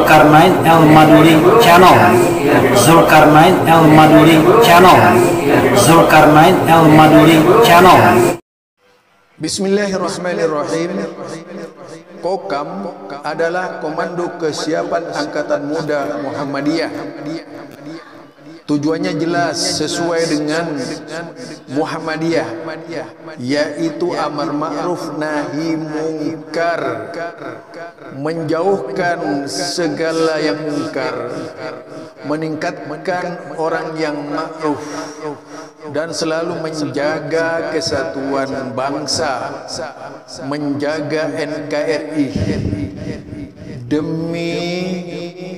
Zulkarnain Al-Maduri Channel. Zulkarnain Al-Maduri Channel. Zulkarnain Al-Maduri Channel. Bismillahirrahmanirrahim. Kokam adalah Komando Kesiapan Angkatan Muda Muhammadiyah. Tujuannya jelas sesuai dengan Muhammadiyah, yaitu amar ma'ruf nahi mungkar, menjauhkan segala yang mungkar, meningkatkan orang yang ma'ruf, dan selalu menjaga kesatuan bangsa, menjaga NKRI. Demi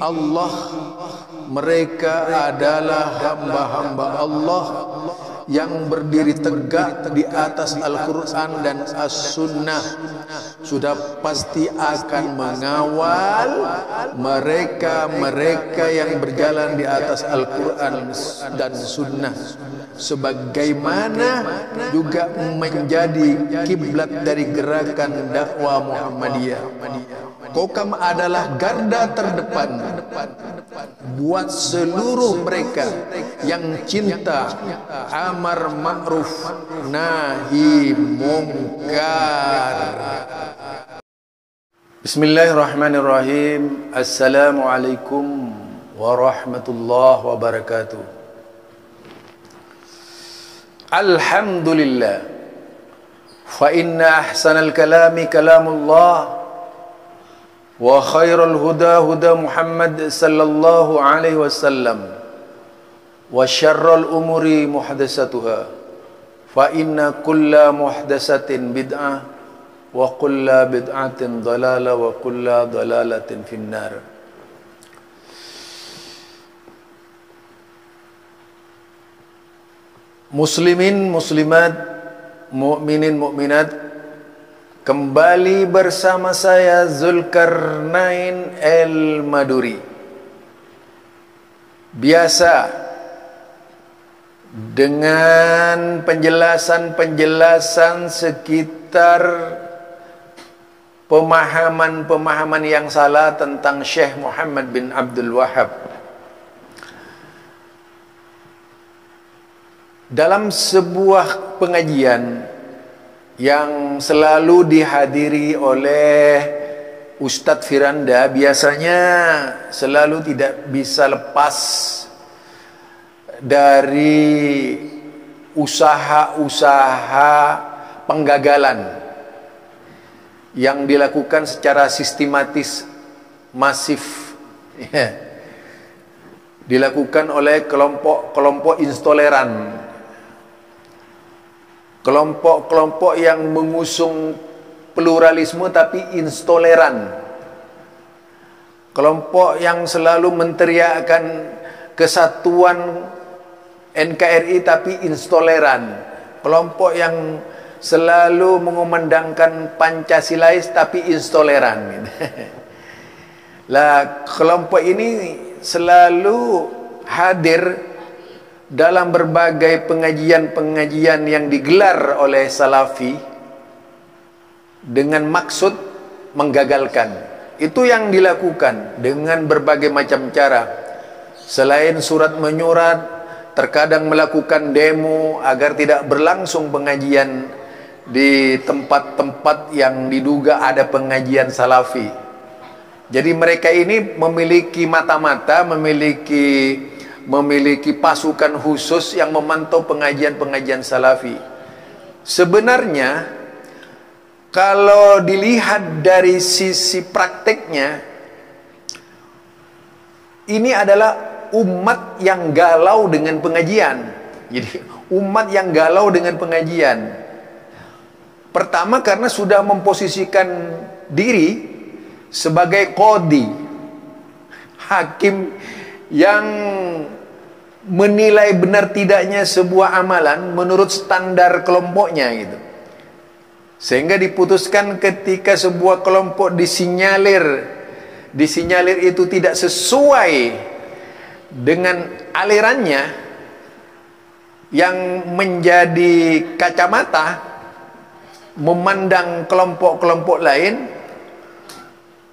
Allah, mereka adalah hamba-hamba Allah yang berdiri tegak di atas Al-Quran dan As-Sunnah. Sudah pasti akan mengawal mereka yang berjalan di atas Al-Quran dan Sunnah, sebagaimana juga menjadi kiblat dari gerakan dakwah Muhammadiyah. Kokam adalah garda terdepan buat seluruh mereka yang cinta amar ma'ruf nahi mungkar. Bismillahirrahmanirrahim. Assalamualaikum warahmatullahi wabarakatuh. Alhamdulillah, fa inna ahsanal kalami kalamullah, wa khairul huda huda Muhammad sallallahu alaihi wasallam, wa syarrul umuri muhdatsatuha, fa inna kulla muhdatsatin bid'ah, wa kulla bid'atin dalalah, wa kulla dalalatin finnar. Muslimin muslimat, mukminin mukminat, kembali bersama saya Zulkarnain Al-Maduri. Biasa dengan penjelasan-penjelasan sekitar pemahaman-pemahaman yang salah tentang Syekh Muhammad bin Abdul Wahhab. Dalam sebuah pengajian yang selalu dihadiri oleh Ustadz Firanda, biasanya selalu tidak bisa lepas dari usaha-usaha penggagalan yang dilakukan secara sistematis, masif, dilakukan oleh kelompok intoleran, kelompok-kelompok yang mengusung pluralisme tapi intoleran, kelompok yang selalu menteriakkan kesatuan NKRI tapi intoleran, kelompok yang selalu mengumandangkan Pancasilais tapi intoleran. Lah, kelompok ini selalu hadir dalam berbagai pengajian-pengajian yang digelar oleh Salafi dengan maksud menggagalkan. Itu yang dilakukan dengan berbagai macam cara. Selain surat menyurat, terkadang melakukan demo agar tidak berlangsung pengajian di tempat-tempat yang diduga ada pengajian Salafi. Jadi mereka ini memiliki mata-mata, memiliki pasukan khusus yang memantau pengajian-pengajian Salafi. Sebenarnya kalau dilihat dari sisi prakteknya, ini adalah umat yang galau dengan pengajian. Jadi umat yang galau dengan pengajian. Pertama karena sudah memposisikan diri sebagai qadhi, hakim yang menilai benar tidaknya sebuah amalan menurut standar kelompoknya gitu. Sehingga diputuskan ketika sebuah kelompok disinyalir itu tidak sesuai dengan alirannya yang menjadi kacamata memandang kelompok-kelompok lain,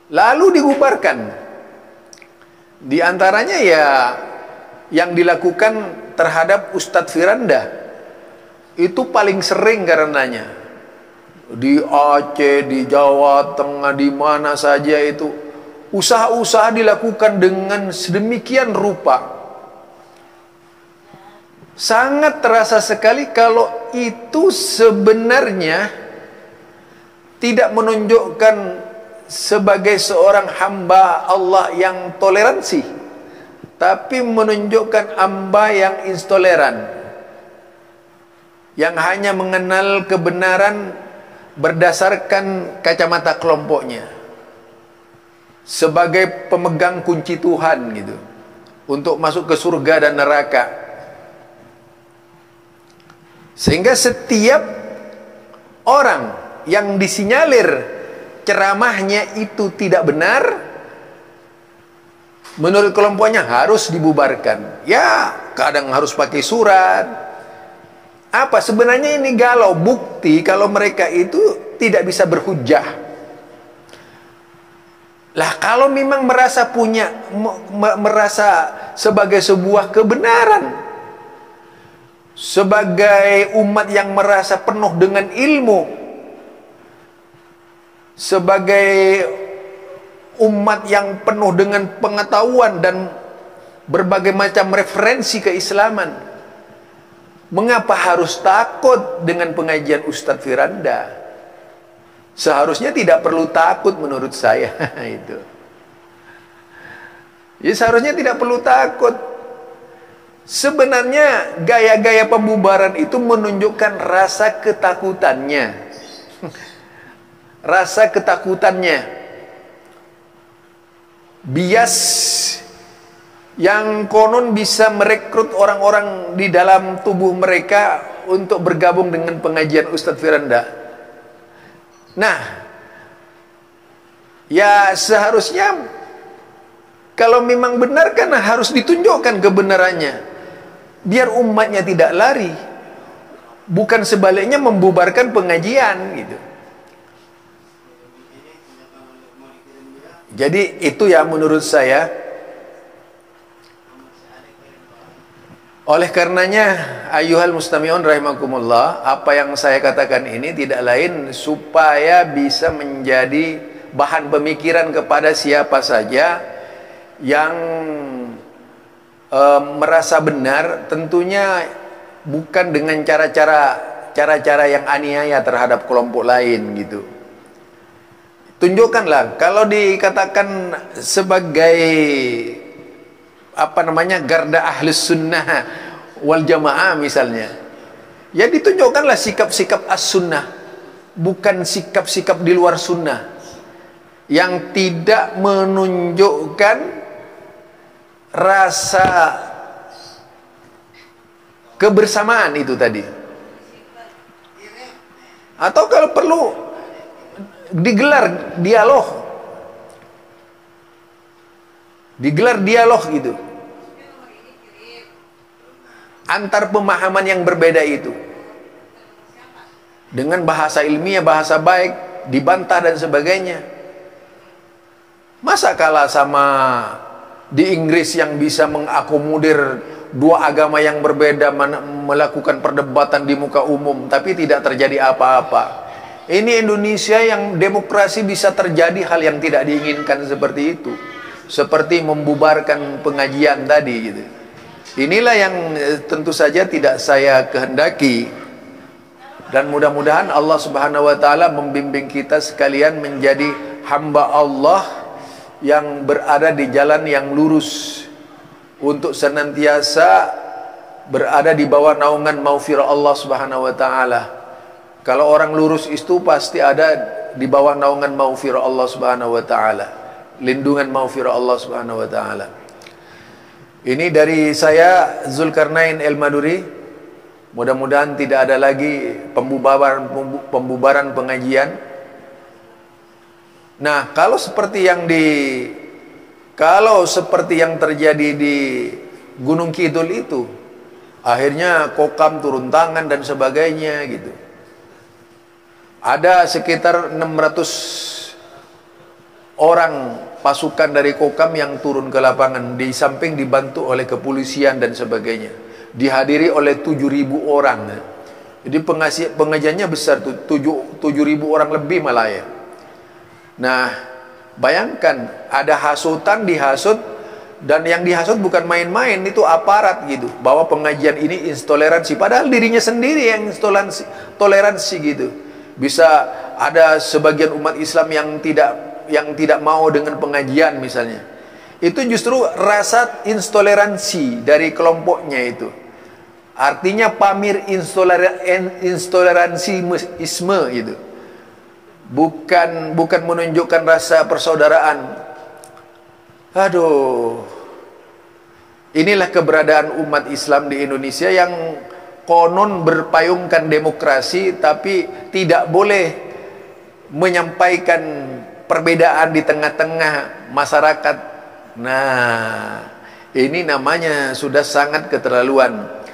lalu dibubarkan. Di antaranya ya yang dilakukan terhadap Ustadz Firanda itu paling sering karenanya. Di Aceh, di Jawa Tengah, di mana saja itu usaha-usaha dilakukan dengan sedemikian rupa. Sangat terasa sekali kalau itu sebenarnya tidak menunjukkan sebagai seorang hamba Allah yang toleransi, tapi menunjukkan hamba yang intoleran, yang hanya mengenal kebenaran berdasarkan kacamata kelompoknya, sebagai pemegang kunci Tuhan gitu, untuk masuk ke surga dan neraka. Sehingga setiap orang yang disinyalir ceramahnya itu tidak benar, menurut kelompoknya harus dibubarkan. Ya, kadang harus pakai surat. Apa sebenarnya ini galau, bukti kalau mereka itu tidak bisa berhujjah. Lah kalau memang merasa merasa sebagai sebuah kebenaran, sebagai umat yang merasa penuh dengan ilmu, sebagai umat yang penuh dengan pengetahuan dan berbagai macam referensi keislaman, mengapa harus takut dengan pengajian Ustadz Firanda? Seharusnya tidak perlu takut menurut saya. Itu ya, seharusnya tidak perlu takut. Sebenarnya gaya-gaya pembubaran itu menunjukkan rasa ketakutannya. Rasa ketakutannya, bias yang konon bisa merekrut orang-orang di dalam tubuh mereka untuk bergabung dengan pengajian Ustadz Firanda. Nah, ya seharusnya kalau memang benar kan harus ditunjukkan kebenarannya, biar umatnya tidak lari, bukan sebaliknya membubarkan pengajian gitu. Jadi itu ya menurut saya. Oleh karenanya ayyuhal mustami'un rahimakumullah, apa yang saya katakan ini tidak lain supaya bisa menjadi bahan pemikiran kepada siapa saja yang merasa benar, tentunya bukan dengan cara-cara yang aniaya terhadap kelompok lain gitu. Tunjukkanlah, kalau dikatakan sebagai garda ahlus sunnah wal jamaah misalnya, ya ditunjukkanlah sikap-sikap as-sunnah, bukan sikap-sikap di luar sunnah yang tidak menunjukkan rasa kebersamaan itu tadi. Atau kalau perlu digelar dialog gitu antar pemahaman yang berbeda itu, dengan bahasa ilmiah, bahasa baik, dibantah dan sebagainya. Masa kalah sama di Inggris yang bisa mengakomodir dua agama yang berbeda, melakukan perdebatan di muka umum tapi tidak terjadi apa-apa. Ini Indonesia yang demokrasi bisa terjadi hal yang tidak diinginkan seperti itu, seperti membubarkan pengajian tadi gitu. Inilah yang tentu saja tidak saya kehendaki, dan mudah-mudahan Allah Subhanahu wa taala membimbing kita sekalian menjadi hamba Allah yang berada di jalan yang lurus, untuk senantiasa berada di bawah naungan maghfirah Allah Subhanahu wa taala. Kalau orang lurus itu pasti ada di bawah naungan maghfirah Allah Subhanahu wa taala, lindungan maghfirah Allah Subhanahu wa taala. Ini dari saya Zulkarnain El-Maduri. Mudah-mudahan tidak ada lagi pembubaran pengajian. Nah, kalau seperti yang terjadi di Gunung Kidul itu, akhirnya Kokam turun tangan dan sebagainya gitu. Ada sekitar 600 orang pasukan dari Kokam yang turun ke lapangan, di samping dibantu oleh kepolisian dan sebagainya. Dihadiri oleh 7.000 orang. Jadi pengajiannya besar tuh, 7.000 orang lebih malah ya. Nah, bayangkan ada hasutan dihasut, dan yang dihasut bukan main-main, itu aparat gitu, bahwa pengajian ini intoleransi, padahal dirinya sendiri yang toleransi gitu. Bisa ada sebagian umat Islam yang tidak mau dengan pengajian misalnya. Itu justru rasa intoleransi dari kelompoknya itu. Artinya pamir intoleransiisme gitu. Bukan menunjukkan rasa persaudaraan. Aduh. Inilah keberadaan umat Islam di Indonesia yang konon berpayungkan demokrasi, tapi tidak boleh menyampaikan perbedaan di tengah-tengah masyarakat. Nah, ini namanya sudah sangat keterlaluan.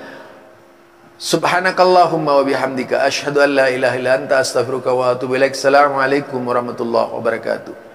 Subhanakallahumma wa bihamdika asyhadu an la ilaha illa anta astaghfiruka wa atubu ilaik. Assalamualaikum warahmatullahi wabarakatuh.